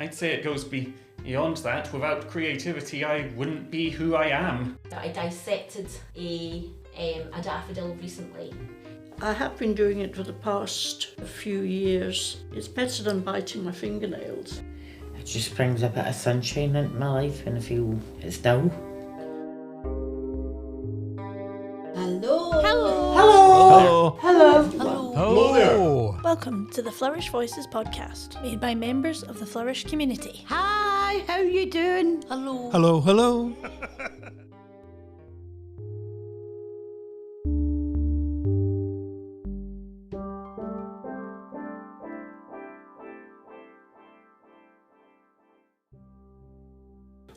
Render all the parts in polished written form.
I'd say it goes beyond that. Without creativity, I wouldn't be who I am. I dissected a daffodil recently. I have been doing it for the past few years. It's better than biting my fingernails. It just brings a bit of sunshine into my life and I feel it's dull. Hello. Hello. Hello. Hello. Hello. Hello there. Welcome to the Flourish Voices podcast, made by members of the Flourish community. Hi, how you doing? Hello. Hello, hello.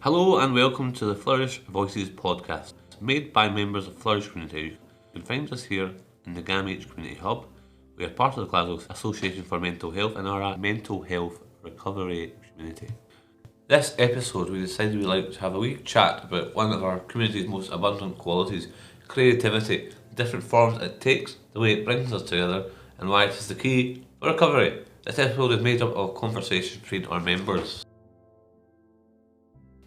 Hello and welcome to the Flourish Voices podcast, made by members of Flourish Community. You can find us here in the GAMH Community Hub. We are part of the Glasgow Association for Mental Health and are a mental health recovery community. This episode we decided we'd like to have a wee chat about one of our community's most abundant qualities, creativity, the different forms it takes, the way it brings us together and why it is the key for recovery. This episode is made up of conversations between our members.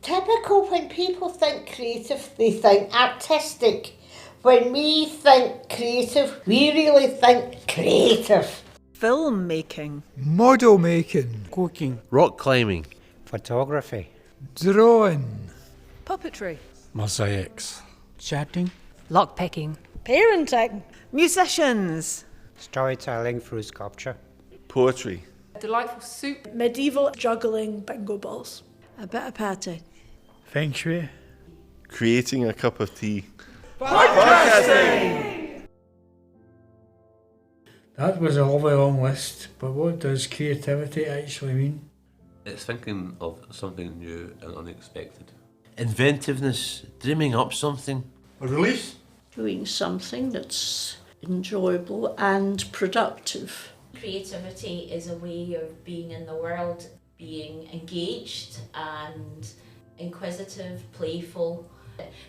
Typical when people think creative, they think artistic. When we think creative, we really think creative. Filmmaking, Model making, cooking, rock climbing, photography, drawing, Puppetry. mosaics, chatting, Lockpicking. parenting, musicians, storytelling through sculpture, poetry, Delightful soup. Medieval juggling bingo balls. A bit of party. feng shui. creating a cup of tea. That was a lovely long list, but what does creativity actually mean? It's thinking of something new and unexpected. Inventiveness, dreaming up something. A release? Doing something that's enjoyable and productive. Creativity is a way of being in the world, being engaged and inquisitive, playful.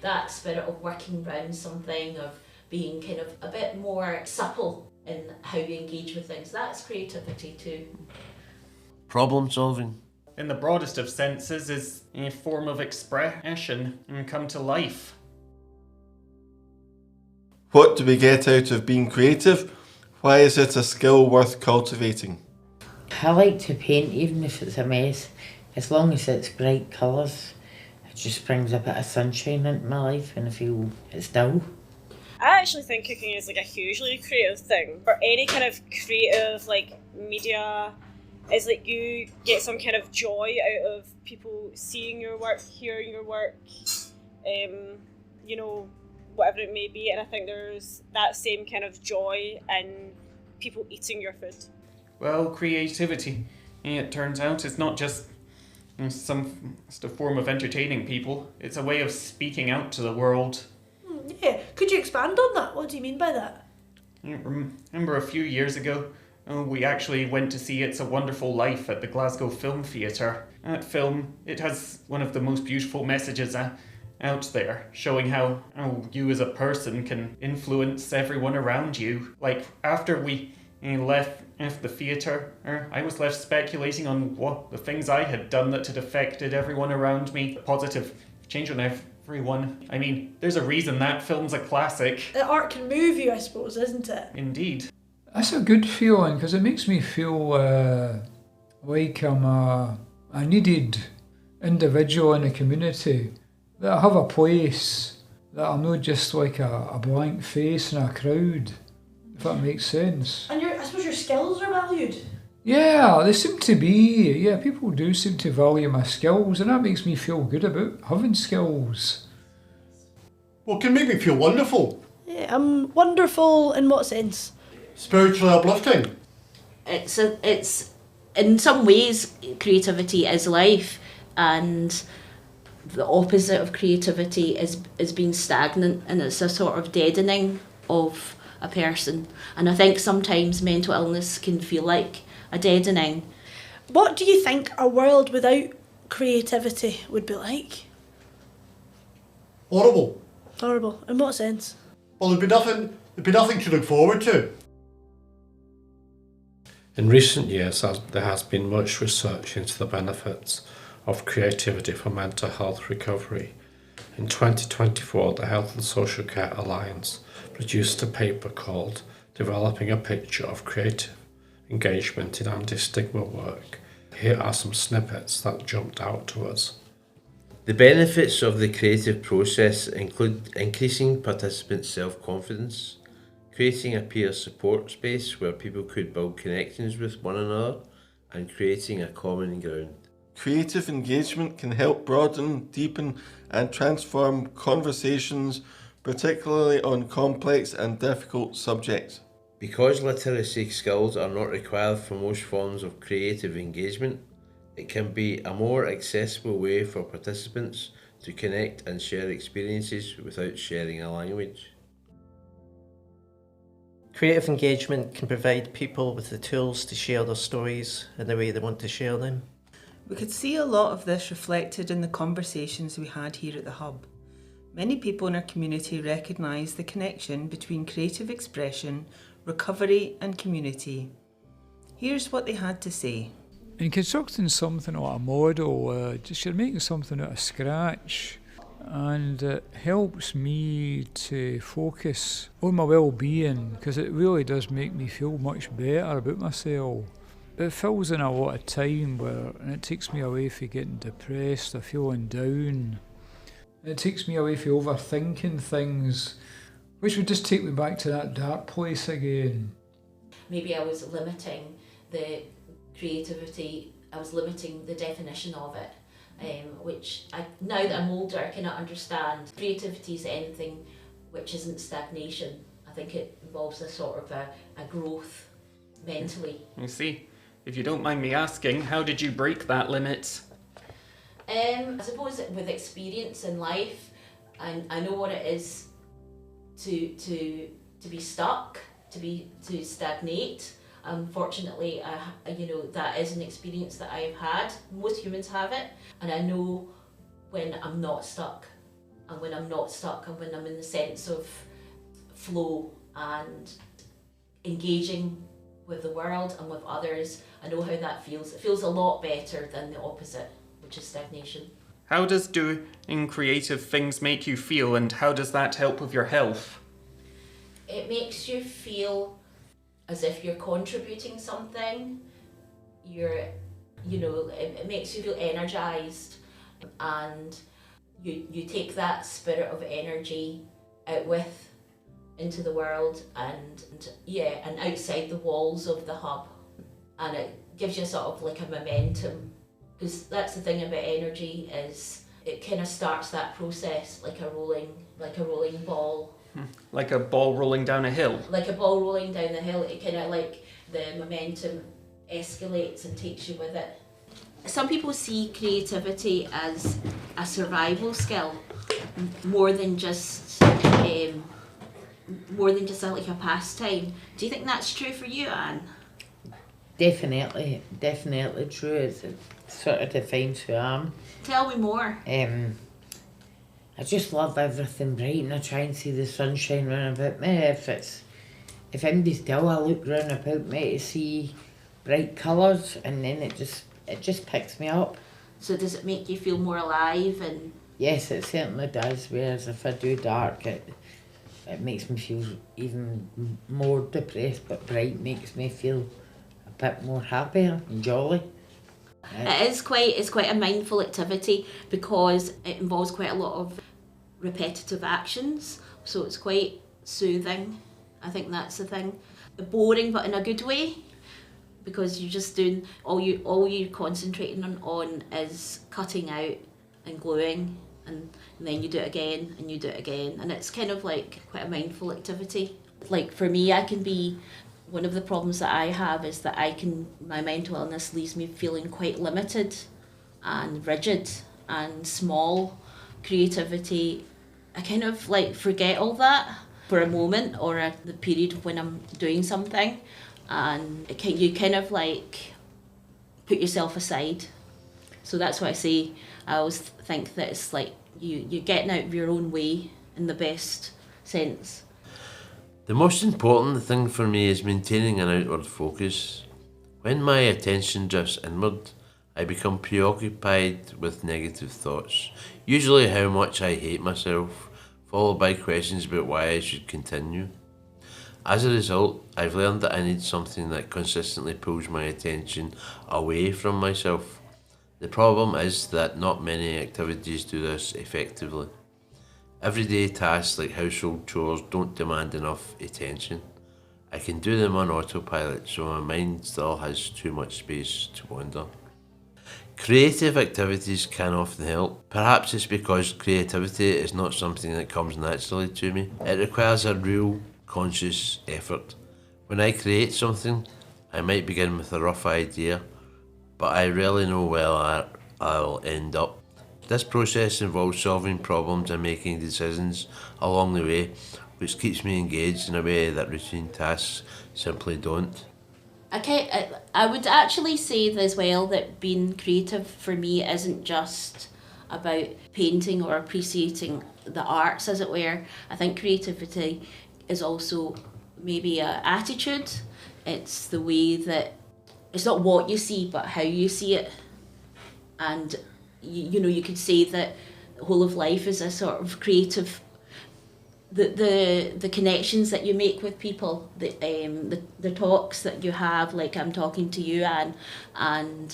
That spirit of working around something, of being kind of a bit more supple in how you engage with things, that's creativity too. Problem solving. In the broadest of senses, is a form of expression and come to life. What do we get out of being creative? Why is it a skill worth cultivating? I like to paint even if it's a mess, as long as it's bright colours. It just brings a bit of sunshine into my life and I feel it's dull. I actually think cooking is like a hugely creative thing. For any kind of creative like media, is like you get some kind of joy out of people seeing your work, hearing your work, whatever it may be. And I think there's that same kind of joy in people eating your food. Well, creativity, it turns out, is not just just a form of entertaining people. It's a way of speaking out to the world. Yeah, could you expand on that? What do you mean by that? Remember a few years ago, we actually went to see It's a Wonderful Life at the Glasgow Film Theatre. That film, it has one of the most beautiful messages out there, showing how you as a person can influence everyone around you. Like, after we left the theatre, I was left speculating on what the things I had done that had affected everyone around me. Positive change on everyone. I mean, there's a reason that film's a classic. The art can move you, I suppose, isn't it? Indeed. That's a good feeling because it makes me feel like I'm a needed individual in the community, that I have a place, that I'm not just like a blank face in a crowd, if that makes sense. And I suppose your skills are valued. Yeah, they seem to be. Yeah, people do seem to value my skills and that makes me feel good about having skills. Well, it can make me feel wonderful. Yeah, wonderful in what sense? Spiritually uplifting. It's in some ways creativity is life, and the opposite of creativity is being stagnant, and it's a sort of deadening of a person. And I think sometimes mental illness can feel like a deadening. What do you think a world without creativity would be like? Horrible. Horrible. In what sense? Well, there'd be nothing to look forward to. In recent years, there has been much research into the benefits of creativity for mental health recovery. In 2024, the Health and Social Care Alliance produced a paper called Developing a Picture of Creative Engagement in Anti-Stigma Work. Here are some snippets that jumped out to us. The benefits of the creative process include increasing participants' self-confidence, creating a peer support space where people could build connections with one another, and creating a common ground. Creative engagement can help broaden, deepen and transform conversations, particularly on complex and difficult subjects. Because literacy skills are not required for most forms of creative engagement, it can be a more accessible way for participants to connect and share experiences without sharing a language. Creative engagement can provide people with the tools to share their stories in the way they want to share them. We could see a lot of this reflected in the conversations we had here at the Hub. Many people in our community recognise the connection between creative expression, recovery and community. Here's what they had to say. In constructing something like a model, just you're making something out of scratch, and it helps me to focus on my well-being, because it really does make me feel much better about myself. It fills in a lot of time and it takes me away from getting depressed or feeling down. It takes me away from overthinking things, which would just take me back to that dark place again. Maybe I was limiting the creativity, I was limiting the definition of it, which now that I'm older I cannot understand. Creativity is anything which isn't stagnation. I think it involves a sort of a growth mentally. You see, if you don't mind me asking, how did you break that limit? I suppose that with experience in life, and I know what it is to be stuck, to stagnate. Unfortunately, that is an experience that I've had. Most humans have it, and I know when I'm not stuck, and when I'm not stuck, and when I'm in the sense of flow and engaging with the world and with others. I know how that feels. It feels a lot better than the opposite, which is stagnation. How does doing creative things make you feel, and how does that help with your health? It makes you feel as if you're contributing something. It makes you feel energised, and you take that spirit of energy out into the world and outside the walls of the hub, and it gives you sort of like a momentum, because that's the thing about energy, is it kind of starts that process like a rolling ball. Like a ball rolling down a hill? Like a ball rolling down the hill, it kind of like the momentum escalates and takes you with it. Some people see creativity as a survival skill, more than just like a pastime. Do you think that's true for you, Anne? Definitely true. It sort of defines who I am. Tell me more. I just love everything bright, and I try and see the sunshine round about me. If anybody's dull, I look round about me to see bright colours, and then it just picks me up. So does it make you feel more alive? And yes, it certainly does. Whereas if I do dark, it makes me feel even more depressed. But bright makes me feel a bit more happier and jolly. It's quite a mindful activity, because it involves quite a lot of repetitive actions, so it's quite soothing. I think that's the thing. Boring, but in a good way, because you're just doing all you're concentrating on is cutting out and gluing, and then you do it again and you do it again, and it's kind of like quite a mindful activity. Like for me, one of the problems that I have is that my mental illness leaves me feeling quite limited and rigid and small. Creativity, I kind of like forget all that for a moment, or the period when I'm doing something, and you kind of like put yourself aside. So that's why I always think that it's like you're getting out of your own way in the best sense. The most important thing for me is maintaining an outward focus. When my attention drifts inward, I become preoccupied with negative thoughts, usually how much I hate myself, followed by questions about why I should continue. As a result, I've learned that I need something that consistently pulls my attention away from myself. The problem is that not many activities do this effectively. Everyday tasks like household chores don't demand enough attention. I can do them on autopilot, so my mind still has too much space to wander. Creative activities can often help. Perhaps it's because creativity is not something that comes naturally to me. It requires a real, conscious effort. When I create something, I might begin with a rough idea, but I rarely know where I'll end up. This process involves solving problems and making decisions along the way, which keeps me engaged in a way that routine tasks simply don't. I would actually say as well that being creative for me isn't just about painting or appreciating the arts, as it were. I think creativity is also maybe an attitude. It's the way that, it's not what you see, but how you see it. And you could say that the whole of life is a sort of creative, the connections that you make with people, the talks that you have, like I'm talking to you, and I'm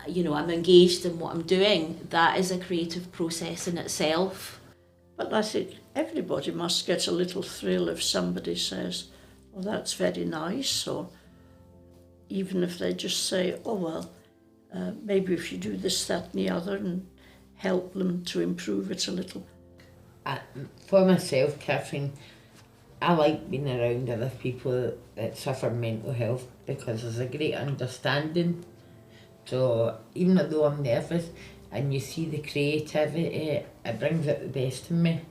engaged in what I'm doing. That is a creative process in itself. But I think everybody must get a little thrill if somebody says, "Oh, that's very nice," or even if they just say, "Oh, well, maybe if you do this, that and the other," and help them to improve it a little. For myself, Catherine, I like being around other people that suffer mental health because there's a great understanding. So even though I'm nervous and you see the creativity, it brings out the best in me.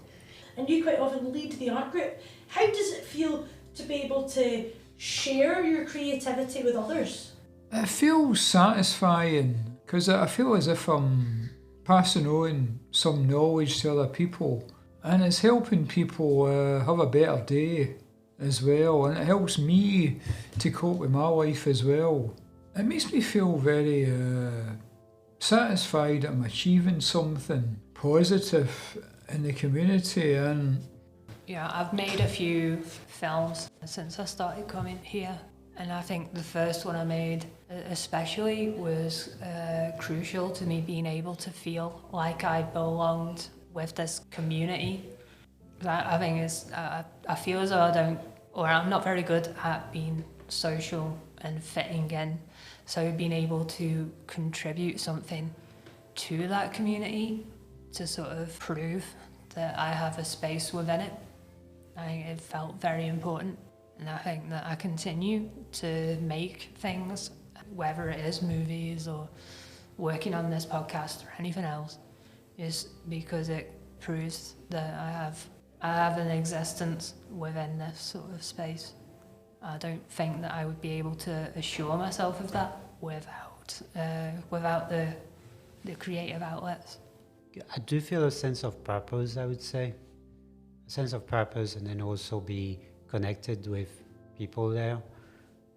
And you quite often lead the art group. How does it feel to be able to share your creativity with others? It feels satisfying because I feel as if I'm passing on some knowledge to other people, and it's helping people have a better day as well, and it helps me to cope with my life as well. It makes me feel very satisfied that I'm achieving something positive in the community. And yeah, I've made a few films since I started coming here, and I think the first one I made especially was crucial to me being able to feel like I belonged with this community. I think I feel as though I'm not very good at being social and fitting in, so being able to contribute something to that community to sort of prove that I have a space within it, I think it felt very important. And I think that I continue to make things, whether it is movies or working on this podcast or anything else, is because it proves that I have an existence within this sort of space. I don't think that I would be able to assure myself of that without the creative outlets. I do feel a sense of purpose, I would say. A sense of purpose, and then also be connected with people there,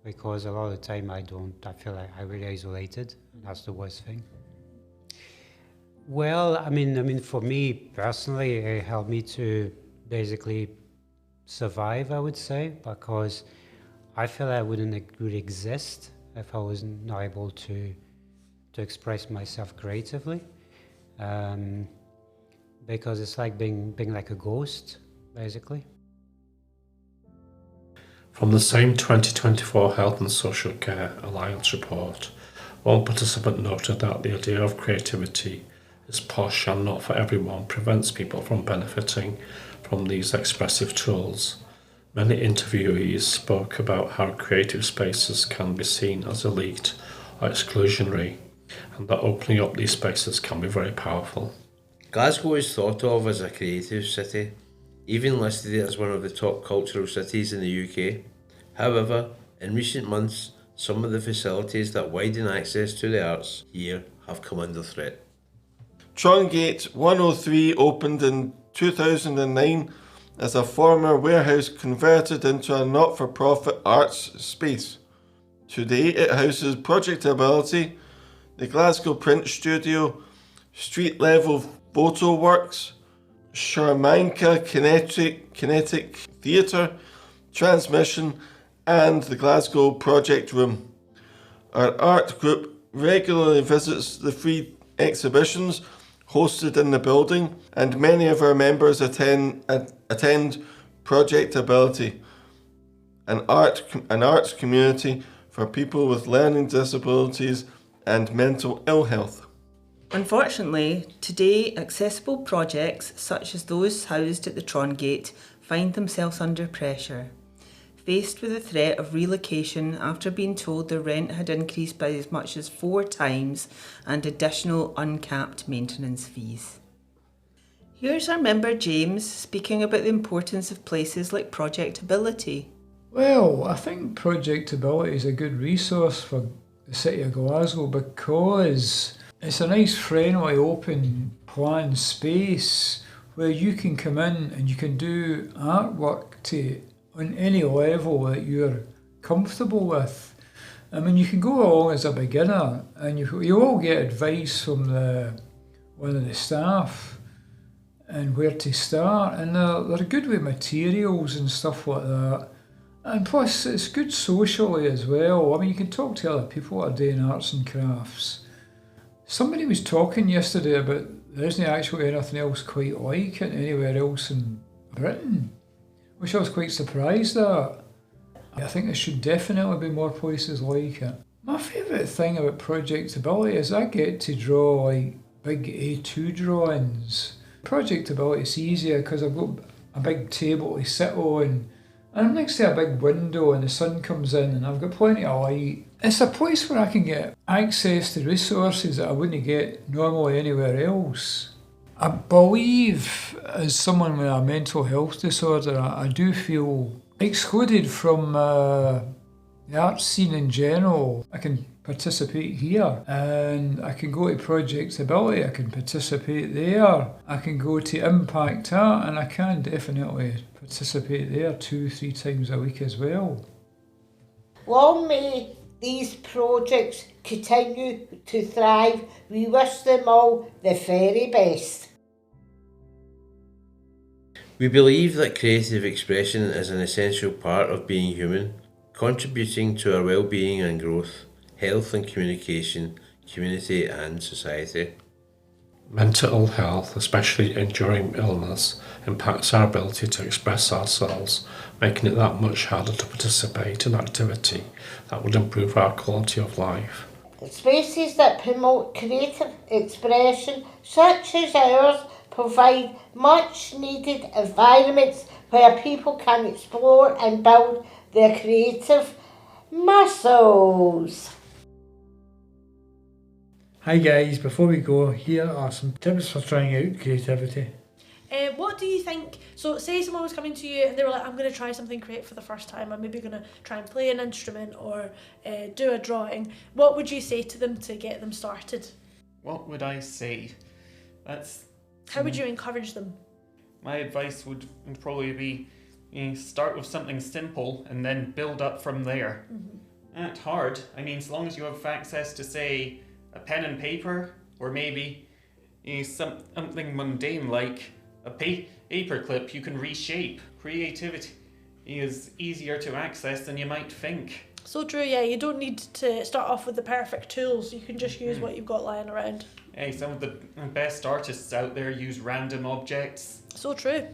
because a lot of the time I feel like I'm really isolated, and that's the worst thing. Well, I mean, for me personally, it helped me to basically survive, I would say, because I feel I wouldn't really exist if I was not able to express myself creatively, because it's like being like a ghost, basically. From the same 2024 Health and Social Care Alliance report, one participant noted that the idea of creativity is posh and not for everyone prevents people from benefiting from these expressive tools. Many interviewees spoke about how creative spaces can be seen as elite or exclusionary, and that opening up these spaces can be very powerful. Glasgow is thought of as a creative city, even listed as one of the top cultural cities in the UK. However, in recent months, some of the facilities that widen access to the arts here have come under threat. Trongate 103 opened in 2009 as a former warehouse converted into a not-for-profit arts space. Today it houses Project Ability, the Glasgow Print Studio, Street Level Photo Works, Sharmanka Kinetic Theatre, Transmission, and the Glasgow Project Room. Our art group regularly visits the free exhibitions hosted in the building, and many of our members attend Project Ability, an arts community for people with learning disabilities and mental ill health. Unfortunately, today accessible projects such as those housed at the Tron Gate find themselves under pressure. Faced with the threat of relocation after being told their rent had increased by as much as 4 times and additional uncapped maintenance fees. Here's our member James speaking about the importance of places like Project Ability. Well, I think Project Ability is a good resource for the City of Glasgow because it's a nice, friendly, open plan space where you can come in and you can do artwork on any level that you're comfortable with. I mean, you can go along as a beginner and you all get advice from one of the staff and where to start, and they're good with materials and stuff like that. And plus, it's good socially as well. I mean, you can talk to other people that are doing arts and crafts. Somebody was talking yesterday about there isn't actually anything else quite like it anywhere else in Britain, which I was quite surprised at. I think there should definitely be more places like it. My favourite thing about Project Ability is I get to draw like big A2 drawings. Project Ability is easier because I've got a big table to sit on, and I'm next to a big window and the sun comes in and I've got plenty of light. It's a place where I can get access to resources that I wouldn't get normally anywhere else. I believe as someone with a mental health disorder, I do feel excluded from the art scene in general. I can participate here and I can go to Project Ability, I can participate there. I can go to Impact Art and I can definitely participate there 2-3 times a week as well. Long may these projects continue to thrive. We wish them all the very best. We believe that creative expression is an essential part of being human, contributing to our well-being and growth, health and communication, community and society. Mental ill health, especially during illness, impacts our ability to express ourselves, making it that much harder to participate in activity that would improve our quality of life. Spaces that promote creative expression, such as ours, provide much needed environments where people can explore and build their creative muscles. Hi guys, before we go, here are some tips for trying out creativity. What do you think? So say someone was coming to you and they were like, I'm going to try something creative for the first time. I'm maybe going to try and play an instrument or do a drawing. What would you say to them to get them started? What would I say? How would you encourage them? My advice would probably be start with something simple and then build up from there. Not hard. I mean, as long as you have access to, say, a pen and paper, or maybe something mundane like a paper clip you can reshape. Creativity is easier to access than you might think. So true, yeah. You don't need to start off with the perfect tools. You can just use what you've got lying around. Hey, some of the best artists out there use random objects. So true.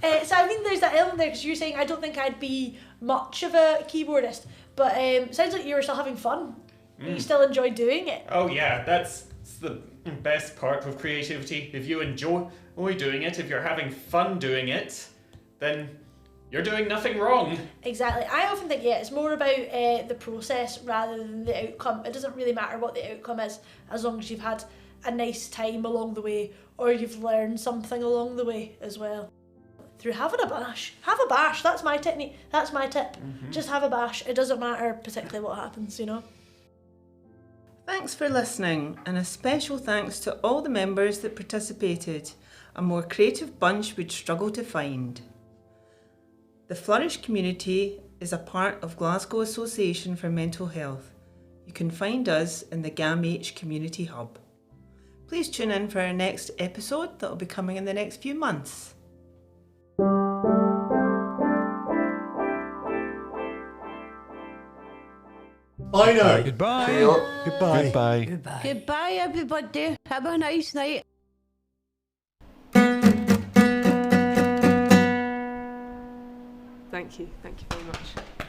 So I mean, there's that element there because you're saying I don't think I'd be much of a keyboardist, but sounds like you were still having fun. You still enjoy doing it. Oh yeah, that's the best part of creativity. If you enjoy doing it, if you're having fun doing it, then you're doing nothing wrong. Exactly. I often think, it's more about the process rather than the outcome. It doesn't really matter what the outcome is, as long as you've had a nice time along the way, or you've learned something along the way as well. Through having a bash. Have a bash. That's my technique. That's my tip. Just have a bash. It doesn't matter particularly what happens, you know. Thanks for listening, and a special thanks to all the members that participated. A more creative bunch we'd struggle to find. The Flourish community is a part of Glasgow Association for Mental Health. You can find us in the GAMH Community Hub. Please tune in for our next episode that will be coming in the next few months. Bye now. Goodbye. Cheerio. Goodbye. Goodbye. Goodbye. Goodbye, everybody. Have a nice night. Thank you very much.